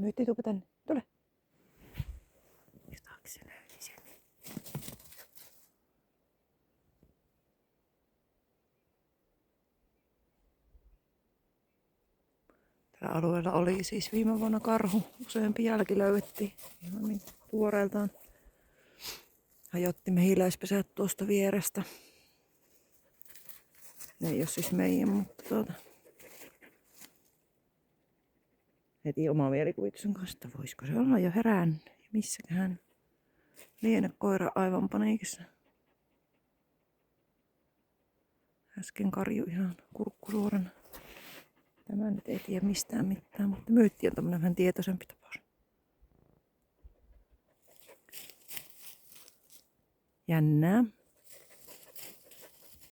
Myytti, tuupa tänne. Tule. Jotakin se löysi sen. Tällä alueella oli siis viime vuonna karhu. Useampi jälki löydettiin. Ihan niin tuoreeltaan. Hajotti mehiläispesät tuosta vierestä. Ne ei ole siis meidän, mutta heti oma mielikuvituksen kanssa, että voisiko se olla jo herännyt. Missäköhän liene koira aivan paniikissa. Äsken karju ihan kurkkusuorana. Tämä nyt ei tiedä mistään mitään, mutta Myytti on tämmönen vähän tietoisempi tapaus. Jännää.